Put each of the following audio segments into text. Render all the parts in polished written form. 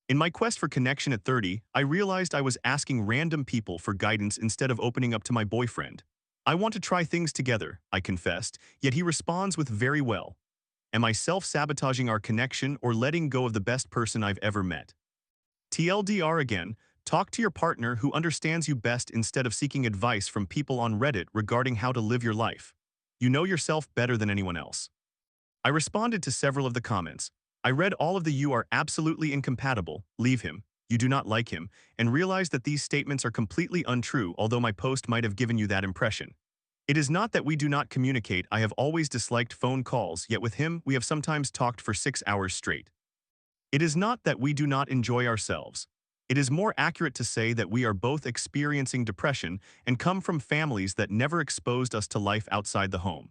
In my quest for connection at 30, I realized I was asking random people for guidance instead of opening up to my boyfriend. I want to try things together, I confessed, yet he responds with very well. Am I self-sabotaging our connection or letting go of the best person I've ever met? TLDR again, talk to your partner who understands you best instead of seeking advice from people on Reddit regarding how to live your life. You know yourself better than anyone else. I responded to several of the comments. I read all of the "you are absolutely incompatible, leave him, you do not like him," and realized that these statements are completely untrue, although my post might have given you that impression. It is not that we do not communicate. I have always disliked phone calls, yet with him we have sometimes talked for 6 hours straight. It is not that we do not enjoy ourselves. It is more accurate to say that we are both experiencing depression and come from families that never exposed us to life outside the home.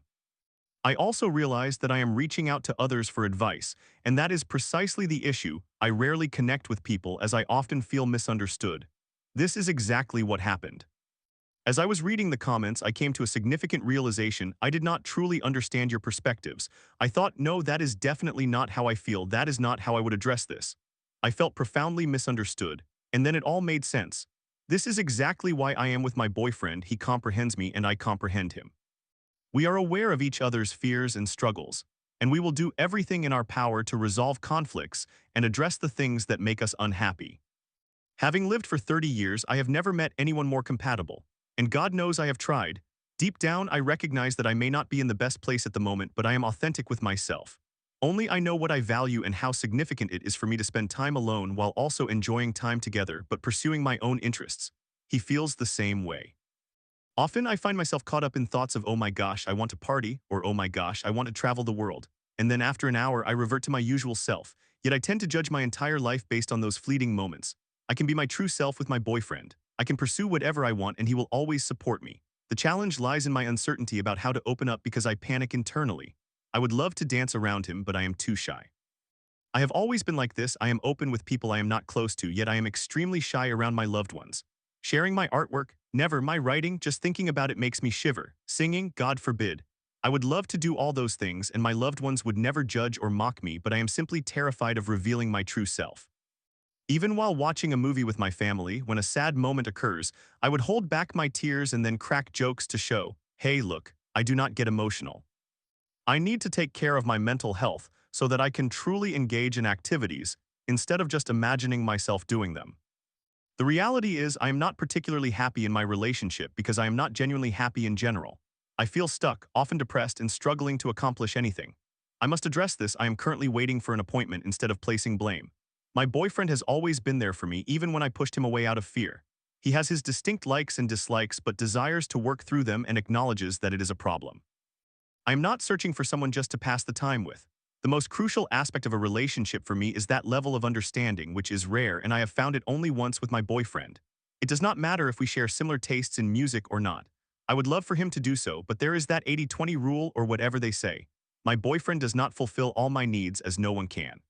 I also realize that I am reaching out to others for advice, and that is precisely the issue. I rarely connect with people as I often feel misunderstood. This is exactly what happened. As I was reading the comments, I came to a significant realization. I did not truly understand your perspectives. I thought, no, that is definitely not how I feel. That is not how I would address this. I felt profoundly misunderstood, and then it all made sense. This is exactly why I am with my boyfriend. He comprehends me and I comprehend him. We are aware of each other's fears and struggles, and we will do everything in our power to resolve conflicts and address the things that make us unhappy. Having lived for 30 years, I have never met anyone more compatible, and God knows I have tried. Deep down, I recognize that I may not be in the best place at the moment, but I am authentic with myself. Only I know what I value and how significant it is for me to spend time alone while also enjoying time together but pursuing my own interests. He feels the same way. Often I find myself caught up in thoughts of, oh my gosh, I want to party, or oh my gosh, I want to travel the world. And then after an hour, I revert to my usual self, yet I tend to judge my entire life based on those fleeting moments. I can be my true self with my boyfriend. I can pursue whatever I want and he will always support me. The challenge lies in my uncertainty about how to open up because I panic internally. I would love to dance around him, but I am too shy. I have always been like this. I am open with people I am not close to, yet I am extremely shy around my loved ones. Sharing my artwork, never. My writing, just thinking about it makes me shiver. Singing, God forbid. I would love to do all those things and my loved ones would never judge or mock me, but I am simply terrified of revealing my true self. Even while watching a movie with my family, when a sad moment occurs, I would hold back my tears and then crack jokes to show, hey look, I do not get emotional. I need to take care of my mental health so that I can truly engage in activities instead of just imagining myself doing them. The reality is I am not particularly happy in my relationship because I am not genuinely happy in general. I feel stuck, often depressed, and struggling to accomplish anything. I must address this. I am currently waiting for an appointment instead of placing blame. My boyfriend has always been there for me even when I pushed him away out of fear. He has his distinct likes and dislikes but desires to work through them and acknowledges that it is a problem. I am not searching for someone just to pass the time with. The most crucial aspect of a relationship for me is that level of understanding, which is rare, and I have found it only once with my boyfriend. It does not matter if we share similar tastes in music or not. I would love for him to do so, but there is that 80-20 rule or whatever they say. My boyfriend does not fulfill all my needs as no one can.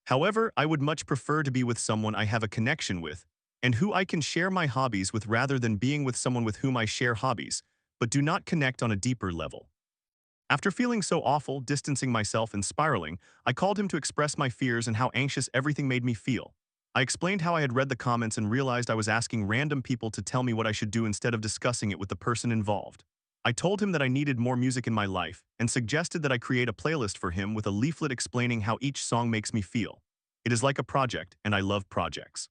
However, I would much prefer to be with someone I have a connection with and who I can share my hobbies with rather than being with someone with whom I share hobbies, but do not connect on a deeper level. After feeling so awful, distancing myself and spiraling, I called him to express my fears and how anxious everything made me feel. I explained how I had read the comments and realized I was asking random people to tell me what I should do instead of discussing it with the person involved. I told him that I needed more music in my life and suggested that I create a playlist for him with a leaflet explaining how each song makes me feel. It is like a project, and I love projects.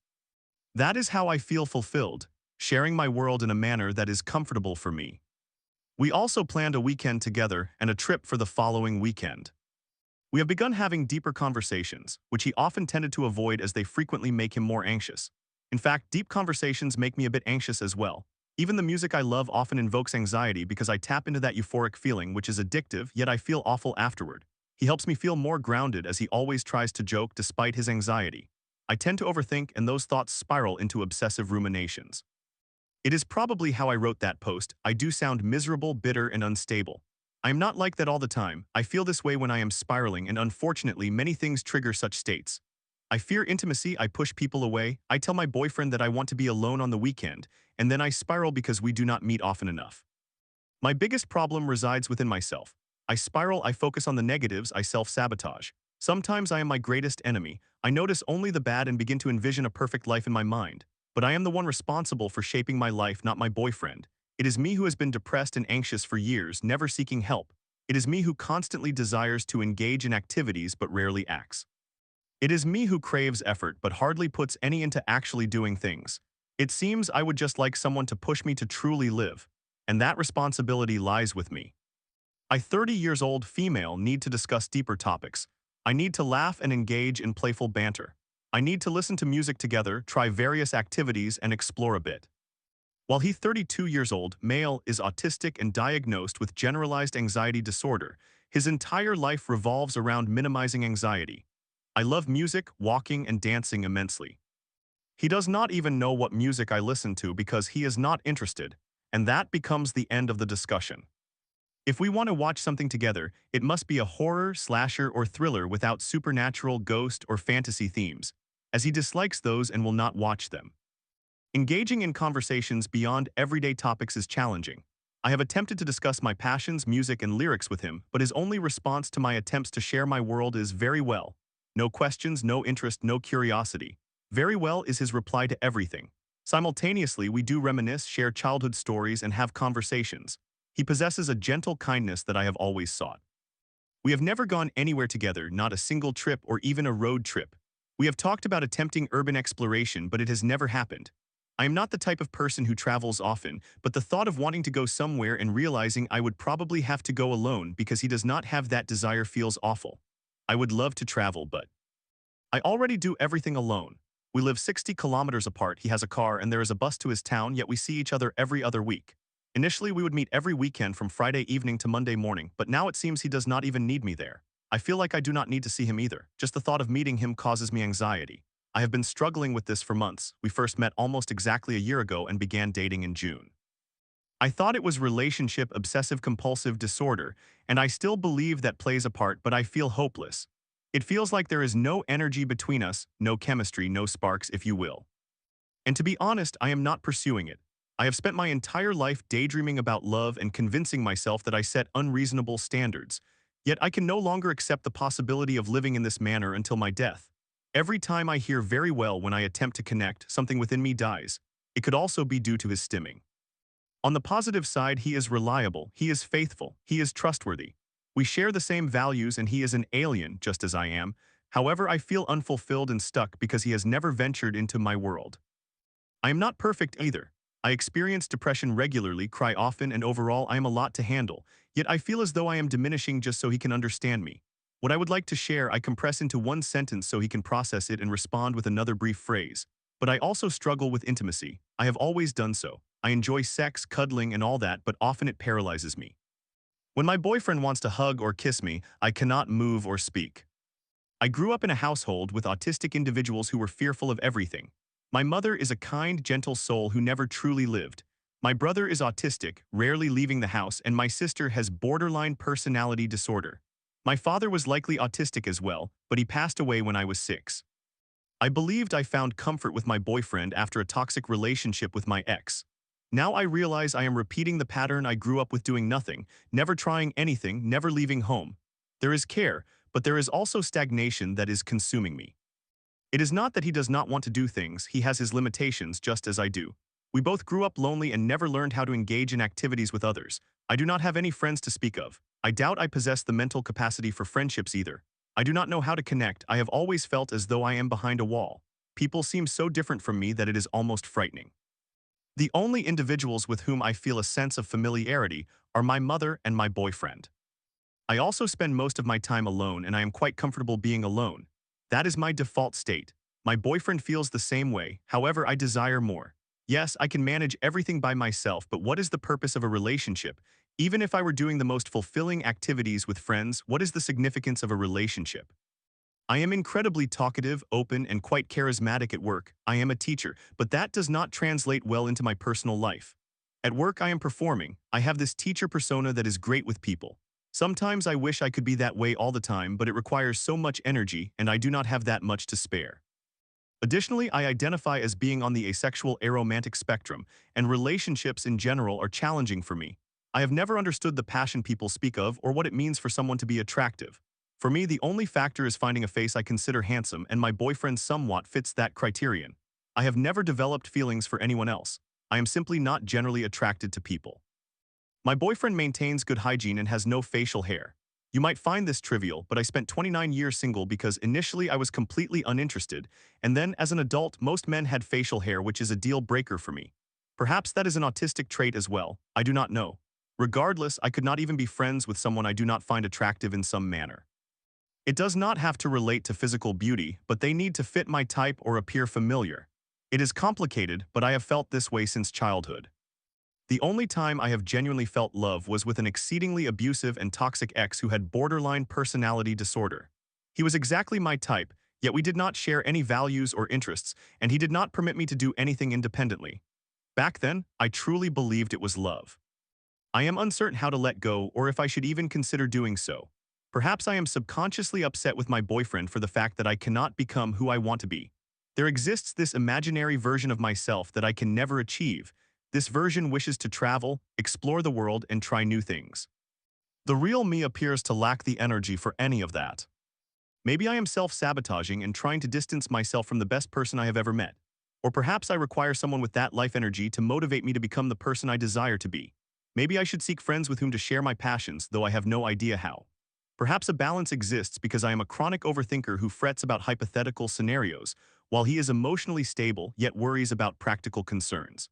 That is how I feel fulfilled, sharing my world in a manner that is comfortable for me. We also planned a weekend together and a trip for the following weekend. We have begun having deeper conversations, which he often tended to avoid as they frequently make him more anxious. In fact, deep conversations make me a bit anxious as well. Even the music I love often invokes anxiety because I tap into that euphoric feeling which is addictive, yet I feel awful afterward. He helps me feel more grounded as he always tries to joke despite his anxiety. I tend to overthink and those thoughts spiral into obsessive ruminations. It is probably how I wrote that post. I do sound miserable, bitter, and unstable. I am not like that all the time. I feel this way when I am spiraling, and unfortunately many things trigger such states. I fear intimacy, I push people away, I tell my boyfriend that I want to be alone on the weekend, and then I spiral because we do not meet often enough. My biggest problem resides within myself. I spiral, I focus on the negatives, I self-sabotage. Sometimes I am my greatest enemy. I notice only the bad and begin to envision a perfect life in my mind. But I am the one responsible for shaping my life, not my boyfriend. It is me who has been depressed and anxious for years, never seeking help. It is me who constantly desires to engage in activities but rarely acts. It is me who craves effort but hardly puts any into actually doing things. It seems I would just like someone to push me to truly live. And that responsibility lies with me. I 30 years old female need to discuss deeper topics. I need to laugh and engage in playful banter. I need to listen to music together, try various activities, and explore a bit. While he 32 years old, male, is autistic and diagnosed with generalized anxiety disorder, his entire life revolves around minimizing anxiety. I love music, walking, and dancing immensely. He does not even know what music I listen to because he is not interested, and that becomes the end of the discussion. If we want to watch something together, it must be a horror, slasher, or thriller without supernatural, ghost, or fantasy themes, as he dislikes those and will not watch them. Engaging in conversations beyond everyday topics is challenging. I have attempted to discuss my passions, music, and lyrics with him, but his only response to my attempts to share my world is very well. No questions, no interest, no curiosity. Very well is his reply to everything. Simultaneously, we do reminisce, share childhood stories, and have conversations. He possesses a gentle kindness that I have always sought. We have never gone anywhere together, not a single trip or even a road trip. We have talked about attempting urban exploration, but it has never happened. I am not the type of person who travels often, but the thought of wanting to go somewhere and realizing I would probably have to go alone because he does not have that desire feels awful. I would love to travel, but I already do everything alone. We live 60 kilometers apart, he has a car and there is a bus to his town, yet we see each other every other week. Initially, we would meet every weekend from Friday evening to Monday morning, but now it seems he does not even need me there. I feel like I do not need to see him either. Just the thought of meeting him causes me anxiety. I have been struggling with this for months. We first met almost exactly a year ago and began dating in June. I thought it was relationship obsessive-compulsive disorder, and I still believe that plays a part, but I feel hopeless. It feels like there is no energy between us, no chemistry, no sparks, if you will. And to be honest, I am not pursuing it. I have spent my entire life daydreaming about love and convincing myself that I set unreasonable standards. Yet I can no longer accept the possibility of living in this manner until my death. Every time I hear very well when I attempt to connect, something within me dies. It could also be due to his stimming. On the positive side, he is reliable, he is faithful, he is trustworthy. We share the same values and he is an alien, just as I am. However, I feel unfulfilled and stuck because he has never ventured into my world. I am not perfect either. I experience depression regularly, cry often, and overall I am a lot to handle, yet I feel as though I am diminishing just so he can understand me. What I would like to share, I compress into one sentence so he can process it and respond with another brief phrase. But I also struggle with intimacy. I have always done so. I enjoy sex, cuddling, and all that, but often it paralyzes me. When my boyfriend wants to hug or kiss me, I cannot move or speak. I grew up in a household with autistic individuals who were fearful of everything. My mother is a kind, gentle soul who never truly lived. My brother is autistic, rarely leaving the house, and my sister has borderline personality disorder. My father was likely autistic as well, but he passed away when I was 6. I believed I found comfort with my boyfriend after a toxic relationship with my ex. Now I realize I am repeating the pattern I grew up with, doing nothing, never trying anything, never leaving home. There is care, but there is also stagnation that is consuming me. It is not that he does not want to do things, he has his limitations just as I do. We both grew up lonely and never learned how to engage in activities with others. I do not have any friends to speak of. I doubt I possess the mental capacity for friendships either. I do not know how to connect. I have always felt as though I am behind a wall. People seem so different from me that it is almost frightening. The only individuals with whom I feel a sense of familiarity are my mother and my boyfriend. I also spend most of my time alone and I am quite comfortable being alone. That is my default state. My boyfriend feels the same way, however I desire more. Yes, I can manage everything by myself, but what is the purpose of a relationship? Even if I were doing the most fulfilling activities with friends, what is the significance of a relationship? I am incredibly talkative, open, and quite charismatic at work. I am a teacher, but that does not translate well into my personal life. At work I am performing. I have this teacher persona that is great with people. Sometimes I wish I could be that way all the time, but it requires so much energy and I do not have that much to spare. Additionally, I identify as being on the asexual aromantic spectrum, and relationships in general are challenging for me. I have never understood the passion people speak of or what it means for someone to be attractive. For me, the only factor is finding a face I consider handsome, and my boyfriend somewhat fits that criterion. I have never developed feelings for anyone else. I am simply not generally attracted to people. My boyfriend maintains good hygiene and has no facial hair. You might find this trivial, but I spent 29 years single because initially I was completely uninterested, and then as an adult, most men had facial hair, which is a deal breaker for me. Perhaps that is an autistic trait as well, I do not know. Regardless, I could not even be friends with someone I do not find attractive in some manner. It does not have to relate to physical beauty, but they need to fit my type or appear familiar. It is complicated, but I have felt this way since childhood. The only time I have genuinely felt love was with an exceedingly abusive and toxic ex who had borderline personality disorder. He was exactly my type, yet we did not share any values or interests, and he did not permit me to do anything independently. Back then, I truly believed it was love. I am uncertain how to let go or if I should even consider doing so. Perhaps I am subconsciously upset with my boyfriend for the fact that I cannot become who I want to be. There exists this imaginary version of myself that I can never achieve. This version wishes to travel, explore the world, and try new things. The real me appears to lack the energy for any of that. Maybe I am self-sabotaging and trying to distance myself from the best person I have ever met. Or perhaps I require someone with that life energy to motivate me to become the person I desire to be. Maybe I should seek friends with whom to share my passions, though I have no idea how. Perhaps a balance exists because I am a chronic overthinker who frets about hypothetical scenarios, while he is emotionally stable yet worries about practical concerns.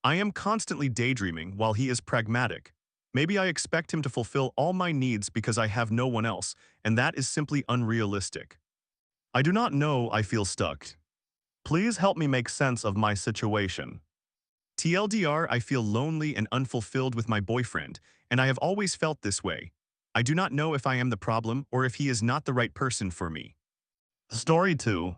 I am constantly daydreaming while he is pragmatic. Maybe I expect him to fulfill all my needs because I have no one else, and that is simply unrealistic. I do not know, I feel stuck. Please help me make sense of my situation. TLDR, I feel lonely and unfulfilled with my boyfriend, and I have always felt this way. I do not know if I am the problem or if he is not the right person for me. Story 2.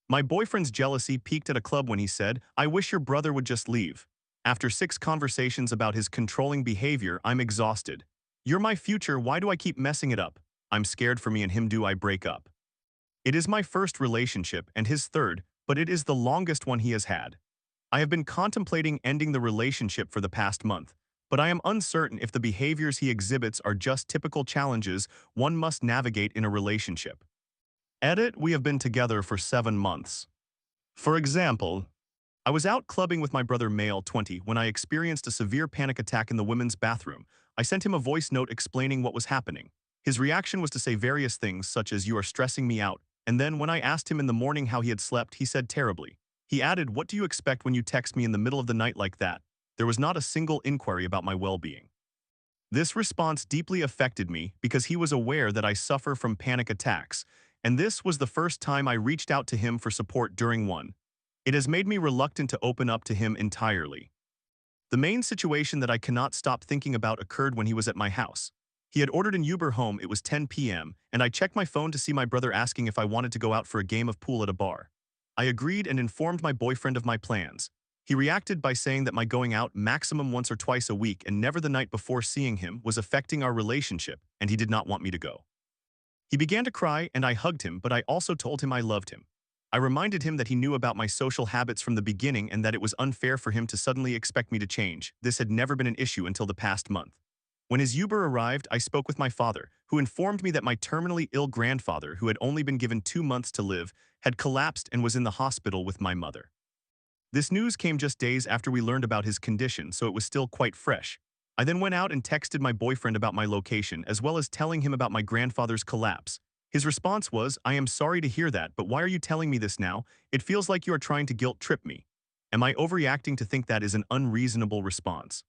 My boyfriend's jealousy peaked at a club when he said, "I wish your brother would just leave." After 6 conversations about his controlling behavior, I'm exhausted. You're my future, why do I keep messing it up? I'm scared for me and him, do I break up? It is my first relationship and his third, but it is the longest one he has had. I have been contemplating ending the relationship for the past month, but I am uncertain if the behaviors he exhibits are just typical challenges one must navigate in a relationship. Edit, we have been together for 7 months. For example, I was out clubbing with my brother male 20 when I experienced a severe panic attack in the women's bathroom. I sent him a voice note explaining what was happening. His reaction was to say various things such as, "You are stressing me out," and then when I asked him in the morning how he had slept, he said, "Terribly." He added, "What do you expect when you text me in the middle of the night like that?" There was not a single inquiry about my well-being. This response deeply affected me because he was aware that I suffer from panic attacks, and this was the first time I reached out to him for support during one. It has made me reluctant to open up to him entirely. The main situation that I cannot stop thinking about occurred when he was at my house. He had ordered an Uber home, it was 10 p.m., and I checked my phone to see my brother asking if I wanted to go out for a game of pool at a bar. I agreed and informed my boyfriend of my plans. He reacted by saying that my going out maximum once or twice a week and never the night before seeing him was affecting our relationship, and he did not want me to go. He began to cry and I hugged him, but I also told him I loved him. I reminded him that he knew about my social habits from the beginning and that it was unfair for him to suddenly expect me to change. This had never been an issue until the past month. When his Uber arrived, I spoke with my father, who informed me that my terminally ill grandfather, who had only been given 2 months to live, had collapsed and was in the hospital with my mother. This news came just days after we learned about his condition, so it was still quite fresh. I then went out and texted my boyfriend about my location, as well as telling him about my grandfather's collapse. His response was, "I am sorry to hear that, but why are you telling me this now? It feels like you are trying to guilt trip me." Am I overreacting to think that is an unreasonable response?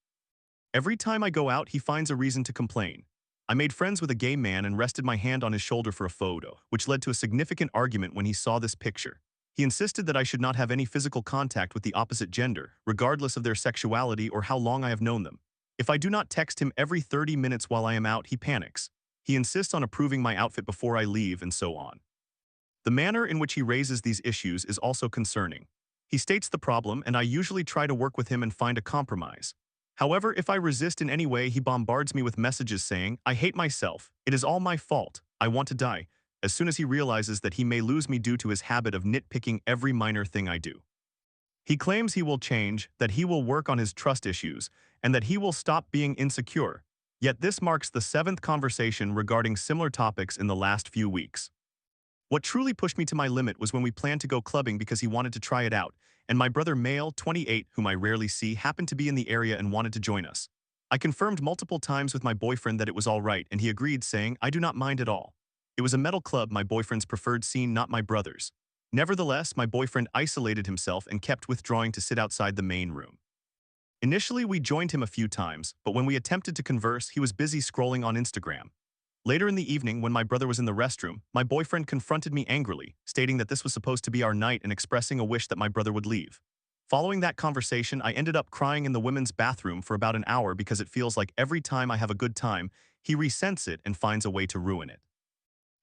Every time I go out, he finds a reason to complain. I made friends with a gay man and rested my hand on his shoulder for a photo, which led to a significant argument when he saw this picture. He insisted that I should not have any physical contact with the opposite gender, regardless of their sexuality or how long I have known them. If I do not text him every 30 minutes while I am out, he panics. He insists on approving my outfit before I leave and so on. The manner in which he raises these issues is also concerning. He states the problem and I usually try to work with him and find a compromise. However, if I resist in any way, he bombards me with messages saying, "I hate myself, it is all my fault, I want to die," as soon as he realizes that he may lose me due to his habit of nitpicking every minor thing I do. He claims he will change, that he will work on his trust issues, and that he will stop being insecure. Yet this marks the seventh conversation regarding similar topics in the last few weeks. What truly pushed me to my limit was when we planned to go clubbing because he wanted to try it out, and my brother Male, 28, whom I rarely see, happened to be in the area and wanted to join us. I confirmed multiple times with my boyfriend that it was all right, and he agreed, saying, "I do not mind at all." It was a metal club, my boyfriend's preferred scene, not my brother's. Nevertheless, my boyfriend isolated himself and kept withdrawing to sit outside the main room. Initially, we joined him a few times, but when we attempted to converse, he was busy scrolling on Instagram. Later in the evening, when my brother was in the restroom, my boyfriend confronted me angrily, stating that this was supposed to be our night and expressing a wish that my brother would leave. Following that conversation, I ended up crying in the women's bathroom for about an hour because it feels like every time I have a good time, he resents it and finds a way to ruin it.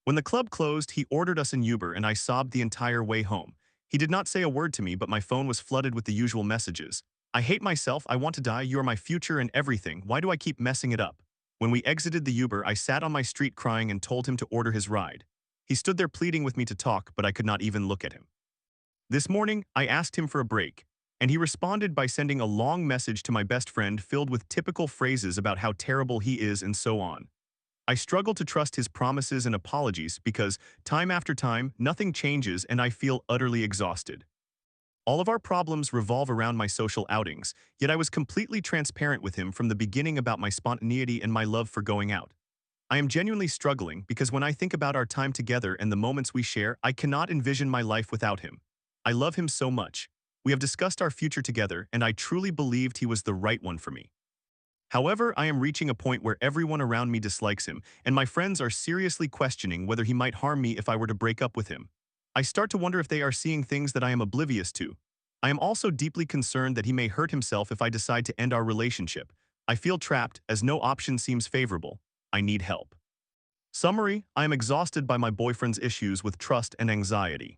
When the club closed, he ordered us an Uber and I sobbed the entire way home. He did not say a word to me, but my phone was flooded with the usual messages. "I hate myself, I want to die, you are my future and everything, why do I keep messing it up?" When we exited the Uber, I sat on my street crying and told him to order his ride. He stood there pleading with me to talk, but I could not even look at him. This morning, I asked him for a break, and he responded by sending a long message to my best friend filled with typical phrases about how terrible he is and so on. I struggle to trust his promises and apologies because, time after time, nothing changes and I feel utterly exhausted. All of our problems revolve around my social outings, yet I was completely transparent with him from the beginning about my spontaneity and my love for going out. I am genuinely struggling because when I think about our time together and the moments we share, I cannot envision my life without him. I love him so much. We have discussed our future together, and I truly believed he was the right one for me. However, I am reaching a point where everyone around me dislikes him, and my friends are seriously questioning whether he might harm me if I were to break up with him. I start to wonder if they are seeing things that I am oblivious to. I am also deeply concerned that he may hurt himself if I decide to end our relationship. I feel trapped as no option seems favorable. I need help. Summary: I am exhausted by my boyfriend's issues with trust and anxiety.